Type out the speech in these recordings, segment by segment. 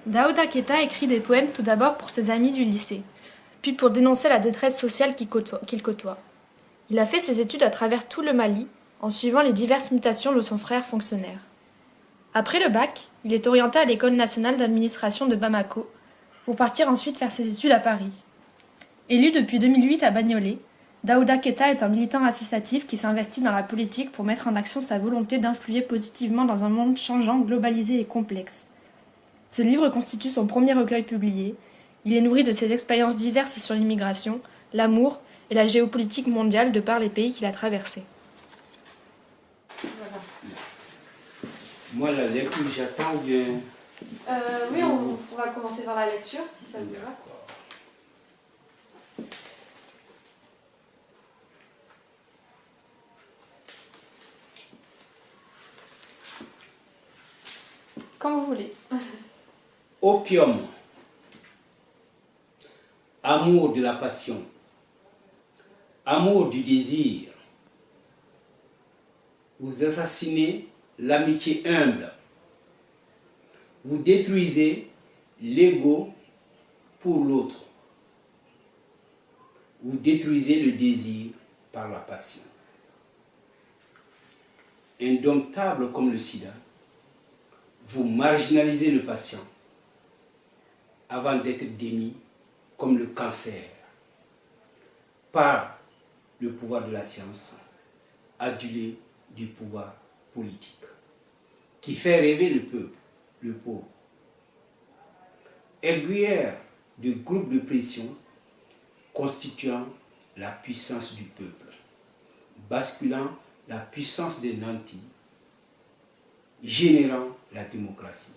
Daouda Keita écrit des poèmes tout d'abord pour ses amis du lycée, puis pour dénoncer la détresse sociale qu'il côtoie. Il a fait ses études à travers tout le Mali, en suivant les diverses mutations de son frère fonctionnaire. Après le bac, il est orienté à l'École nationale d'administration de Bamako, pour partir ensuite faire ses études à Paris. Élu depuis 2008 à Bagnolet, Daouda Keita est un militant associatif qui s'investit dans la politique pour mettre en action sa volonté d'influer positivement dans un monde changeant, globalisé et complexe. Ce livre constitue son premier recueil publié. Il est nourri de ses expériences diverses sur l'immigration, l'amour et la géopolitique mondiale de par les pays qu'il a traversés. Voilà. Moi, la lecture, j'attends bien. Oui, on va commencer par la lecture, si ça vous va. Quand vous voulez. Opium. Amour de la passion. Amour du désir. Vous assassinez l'amitié humble. Vous détruisez l'ego pour l'autre. Vous détruisez le désir par la passion. Indomptable comme le sida, vous marginalisez le patient avant d'être démis comme le cancer par le pouvoir de la science, adulé du pouvoir politique, qui fait rêver le peuple, le pauvre. Aiguillère de groupes de pression constituant la puissance du peuple, basculant la puissance des nantis, générant la démocratie.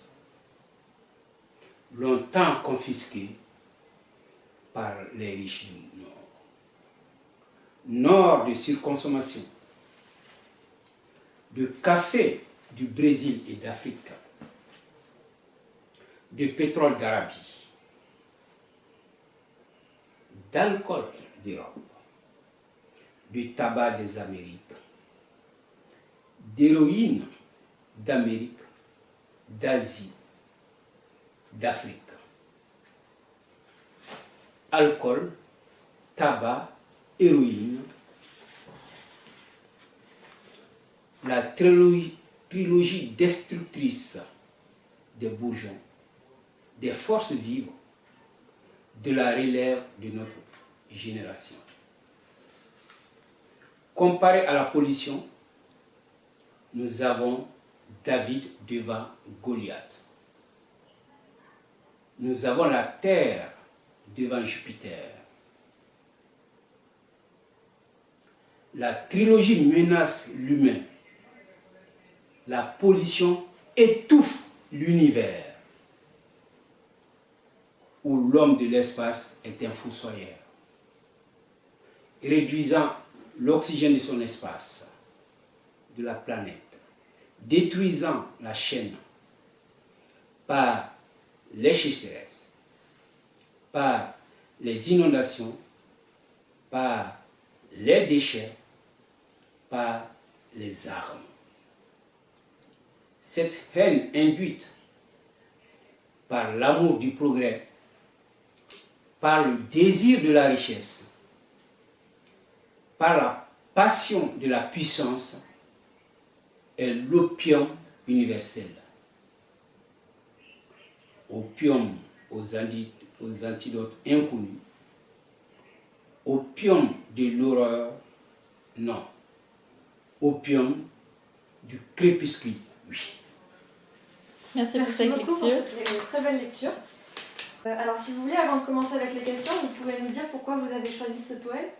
Longtemps confisquée par les riches du Nord. Nord de surconsommation, de café du Brésil et d'Afrique, de pétrole d'Arabie, d'alcool d'Europe, du tabac des Amériques, d'héroïne d'Amérique, d'Asie, d'Afrique. Alcool, tabac, héroïne. La trilogie destructrice des bourgeons, des forces vives, de la relève de notre génération. Comparé à la pollution, nous avons David devant Goliath. Nous avons la terre devant Jupiter. La trilogie menace l'humain. La pollution étouffe l'univers, où l'homme de l'espace est un fossoyeur, réduisant l'oxygène de son espace, de la planète, détruisant la chaîne par les sécheresses, par les inondations, par les déchets, par les armes. Cette haine induite par l'amour du progrès, par le désir de la richesse, par la passion de la puissance, est l'opium universel. Opium aux antidotes inconnus, opium de l'horreur, non. Opium du crépuscule, oui. Merci beaucoup pour cette très belle lecture. Alors si vous voulez, avant de commencer avec les questions, vous pouvez nous dire pourquoi vous avez choisi ce poème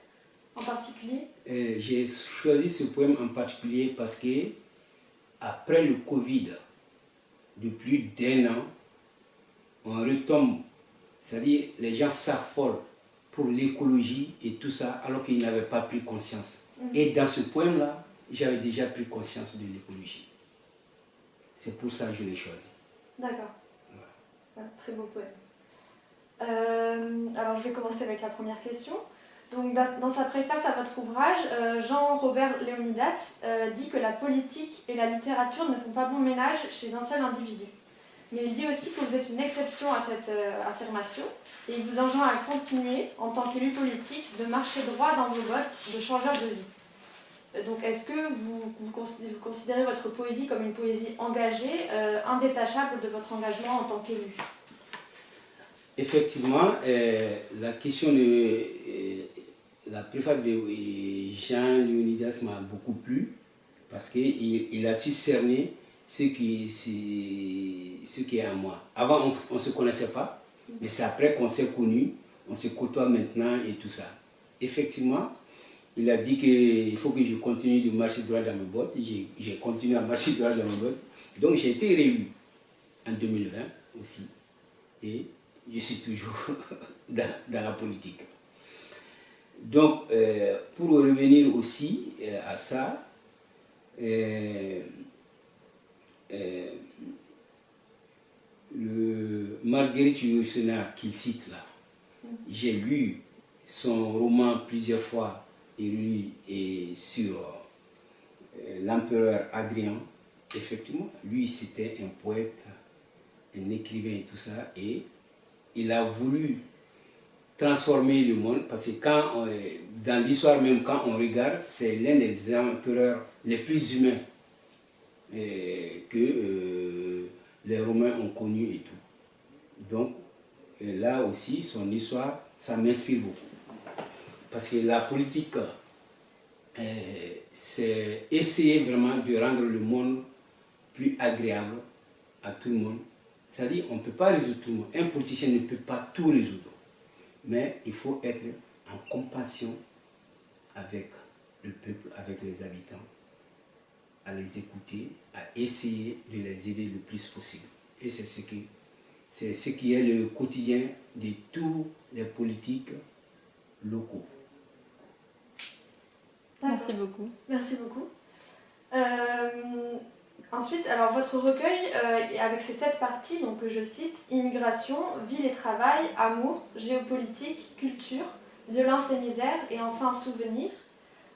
en particulier? J'ai choisi ce poème en particulier parce que après le Covid, de plus d'1 an, on retombe, c'est-à-dire les gens s'affolent pour l'écologie et tout ça, alors qu'ils n'avaient pas pris conscience. Et dans ce poème-là, j'avais déjà pris conscience de l'écologie. C'est pour ça que je l'ai choisi. D'accord. Ouais. Très beau poème. Alors je vais commencer avec la première question. Donc, dans sa préface à votre ouvrage, Jean-Robert Léonidas dit que la politique et la littérature ne font pas bon ménage chez un seul individu. Mais il dit aussi que vous êtes une exception à cette affirmation et il vous enjoint à continuer, en tant qu'élu politique, de marcher droit dans vos bottes de changeur de vie. Donc est-ce que vous considérez votre poésie comme une poésie engagée, indétachable de votre engagement en tant qu'élu? Effectivement, la question de la préface de Jean Léonidas m'a beaucoup plu parce qu'il a su cerner ce qui est en moi. Avant, on ne se connaissait pas, mais c'est après qu'on s'est connus, on se côtoie maintenant et tout ça. Effectivement, il a dit qu'il faut que je continue de marcher droit dans mes bottes. J'ai continué à marcher droit dans mes bottes. Donc j'ai été réélu en 2020 aussi. Et je suis toujours dans la politique. Donc, pour revenir aussi à ça, le Marguerite Yourcenar qu'il cite là, j'ai lu son roman plusieurs fois et sur l'empereur Adrien. Effectivement, lui c'était un poète, un écrivain et tout ça, et il a voulu transformer le monde parce que dans l'histoire même, quand on regarde, c'est l'un des empereurs les plus humains que les Romains ont connu et tout. Donc là aussi, son histoire, ça m'inspire beaucoup. Parce que la politique, c'est essayer vraiment de rendre le monde plus agréable à tout le monde. C'est-à-dire qu'on ne peut pas résoudre tout le monde. Un politicien ne peut pas tout résoudre. Mais il faut être en compassion avec le peuple, avec les habitants, à les écouter, à essayer de les aider le plus possible. Et c'est ce qui est le quotidien de tous les politiques locaux. Merci beaucoup. Merci beaucoup. Ensuite, alors votre recueil, avec ces 7 parties, donc que je cite, immigration, ville et travail, amour, géopolitique, culture, violence et misère, et enfin souvenir,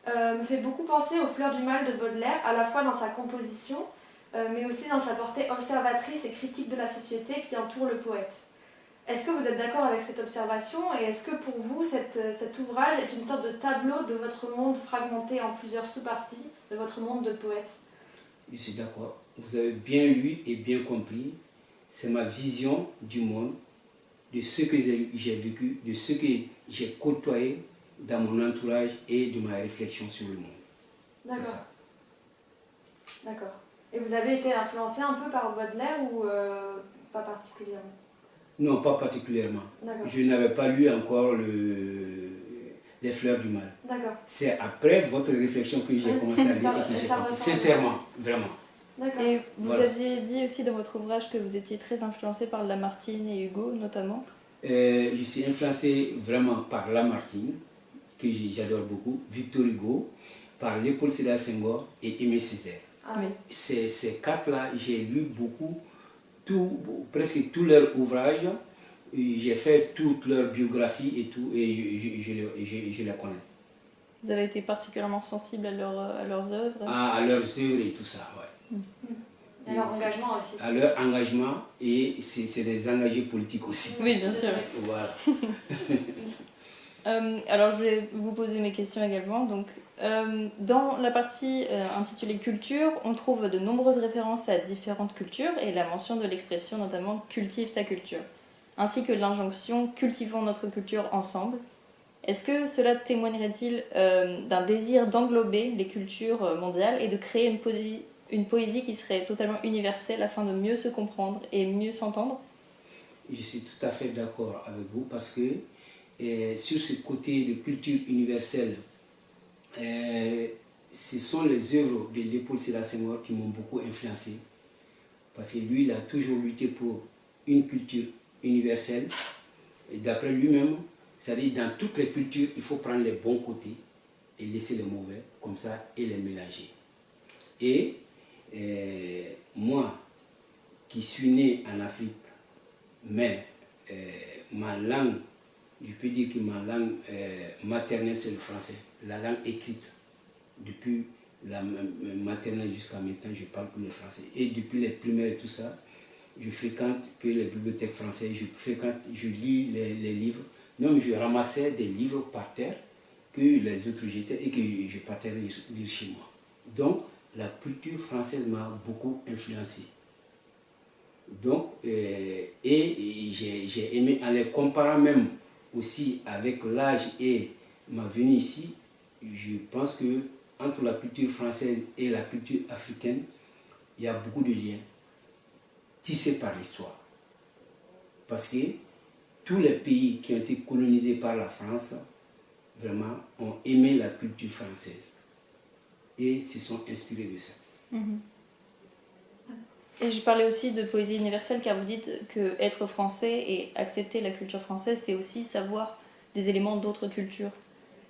me fait beaucoup penser aux Fleurs du mal de Baudelaire, à la fois dans sa composition, mais aussi dans sa portée observatrice et critique de la société qui entoure le poète. Est-ce que vous êtes d'accord avec cette observation et est-ce que pour vous, cet ouvrage est une sorte de tableau de votre monde fragmenté en plusieurs sous-parties, de votre monde de poète? Je suis d'accord. Vous avez bien lu et bien compris. C'est ma vision du monde, de ce que j'ai vécu, de ce que j'ai côtoyé dans mon entourage et de ma réflexion sur le monde. D'accord. C'est ça. D'accord. Et vous avez été influencé un peu par Baudelaire ou pas particulièrement? Non, pas particulièrement. D'accord. Je n'avais pas lu encore les Fleurs du mal. D'accord. C'est après votre réflexion que j'ai commencé à lire et que j'ai compris. Sincèrement, vraiment. D'accord. Et vous Voilà. aviez dit aussi dans votre ouvrage que vous étiez très influencé par Lamartine et Hugo notamment. Je suis influencé vraiment par Lamartine, que j'adore beaucoup, Victor Hugo, par Léopold Sédar Senghor et Aimé Césaire. Ah oui. Ces 4-là, j'ai lu beaucoup, presque tous leurs ouvrages, j'ai fait toute leur biographie et tout, et je les connais. Vous avez été particulièrement sensible à leurs œuvres. À leurs œuvres et tout ça, ouais. À leur engagement aussi. À leur engagement, et c'est des engagés politiques aussi. Oui, bien sûr. Voilà. Alors je vais vous poser mes questions également. Donc, dans la partie intitulée Culture, on trouve de nombreuses références à différentes cultures et la mention de l'expression notamment Cultive ta culture, ainsi que l'injonction Cultivons notre culture ensemble. Est-ce que cela témoignerait-il d'un désir d'englober les cultures mondiales et de créer une poésie qui serait totalement universelle afin de mieux se comprendre et mieux s'entendre? Je suis tout à fait d'accord avec vous parce que sur ce côté de culture universelle, ce sont les œuvres de Léopold Sédar Senghor qui m'ont beaucoup influencé. Parce que lui, il a toujours lutté pour une culture universelle. Et d'après lui-même, c'est-à-dire dans toutes les cultures, il faut prendre les bons côtés et laisser les mauvais, comme ça, et les mélanger. Et moi, qui suis né en Afrique, mais ma langue, je peux dire que ma langue maternelle, c'est le français. La langue écrite, depuis la maternelle jusqu'à maintenant, je parle que le français. Et depuis les primaires et tout ça, je fréquente que les bibliothèques françaises, je lis les livres. Même je ramassais des livres par terre que les autres jetaient et que je partais lire chez moi. Donc, la culture française m'a beaucoup influencé. Donc, et j'ai aimé, en les comparant même aussi avec l'âge et ma venue ici, je pense que entre la culture française et la culture africaine, il y a beaucoup de liens tissés par l'histoire. Parce que tous les pays qui ont été colonisés par la France, vraiment, ont aimé la culture française et se sont inspirés de ça. Et je parlais aussi de poésie universelle car vous dites que être français et accepter la culture française, c'est aussi savoir des éléments d'autres cultures,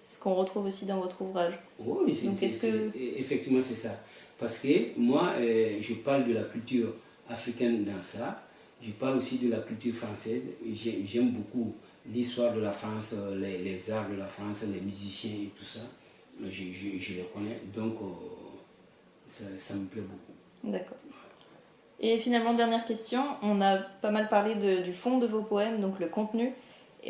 ce qu'on retrouve aussi dans votre ouvrage. Oh, oui, effectivement c'est ça. Parce que moi, je parle de la culture africaine dans ça, je parle aussi de la culture française. J'aime beaucoup l'histoire de la France, les arts de la France, les musiciens et tout ça. Je les connais, donc ça me plaît beaucoup. D'accord. Et finalement, dernière question, on a pas mal parlé du fond de vos poèmes, donc le contenu,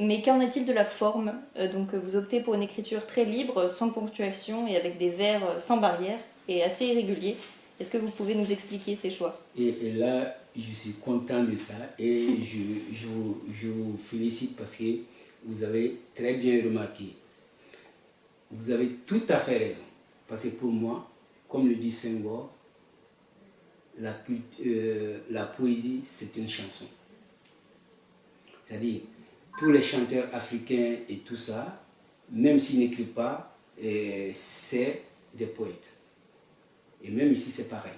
mais qu'en est-il de la forme? Donc vous optez pour une écriture très libre, sans ponctuation et avec des vers sans barrière et assez irréguliers. Est-ce que vous pouvez nous expliquer ces choix? Et là, je suis content de ça et je vous félicite parce que vous avez très bien remarqué. Vous avez tout à fait raison. Parce que pour moi, comme le dit Senghor, la poésie, c'est une chanson. C'est-à-dire, tous les chanteurs africains et tout ça, même s'ils n'écrivent pas, c'est des poètes. Et même ici, c'est pareil.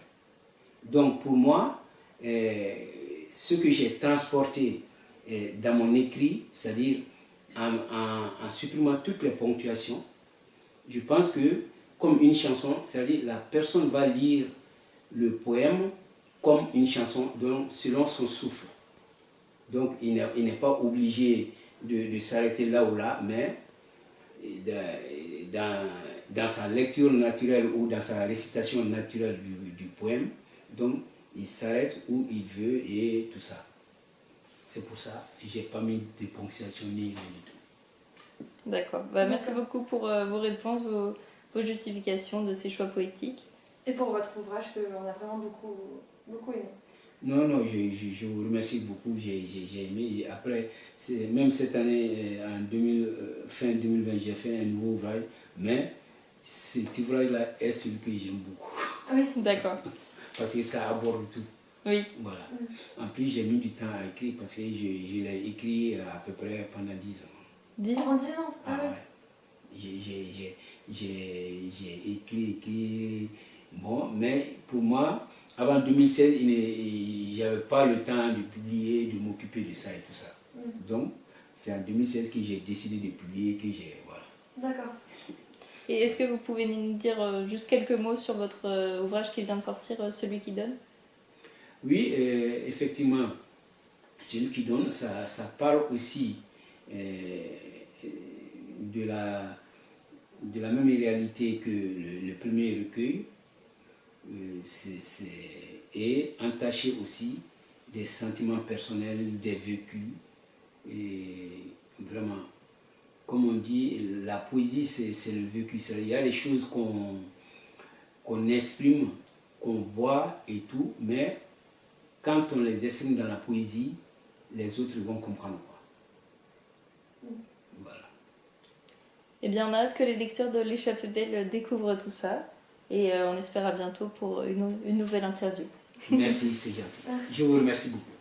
Donc, pour moi, ce que j'ai transporté dans mon écrit, c'est-à-dire en supprimant toutes les ponctuations, je pense que, comme une chanson, c'est-à-dire la personne va lire le poème comme une chanson selon son souffle. Donc il n'est pas obligé de s'arrêter là ou là, mais dans sa lecture naturelle ou dans sa récitation naturelle du poème, donc il s'arrête où il veut et tout ça. C'est pour ça que je n'ai pas mis de ponctuation ni rien du tout. D'accord. Merci beaucoup pour vos réponses, vos justifications de ces choix poétiques. Et pour votre ouvrage qu'on a vraiment beaucoup aimé. Non, je vous remercie beaucoup, j'ai aimé. Après, même cette année, fin 2020, j'ai fait un nouveau ouvrage, mais cet ouvrage-là est celui que j'aime beaucoup. Oui, d'accord. Parce que ça aborde tout. Oui. Voilà. En plus, j'ai mis du temps à écrire parce que je l'ai écrit à peu près pendant 10 ans. 10 ans? En 10 ans? Ah ouais. J'ai écrit. Bon, mais pour moi, avant 2016, je n'avais pas le temps de publier, de m'occuper de ça et tout ça. Donc, c'est en 2016 que j'ai décidé de publier, voilà. D'accord. Et est-ce que vous pouvez nous dire juste quelques mots sur votre ouvrage qui vient de sortir, Celui qui donne? Oui, effectivement, Celui qui donne, ça parle aussi de la même réalité que le premier recueil. Et entaché aussi des sentiments personnels, des vécus. Et vraiment, comme on dit, la poésie, c'est le vécu. Il y a des choses qu'on exprime, qu'on voit et tout, mais quand on les exprime dans la poésie, les autres vont comprendre quoi. Voilà. Eh bien, on a hâte que les lecteurs de L'Échappée Belle découvrent tout ça. Et on espère à bientôt pour une nouvelle interview. Merci, c'est gentil. Je vous remercie beaucoup.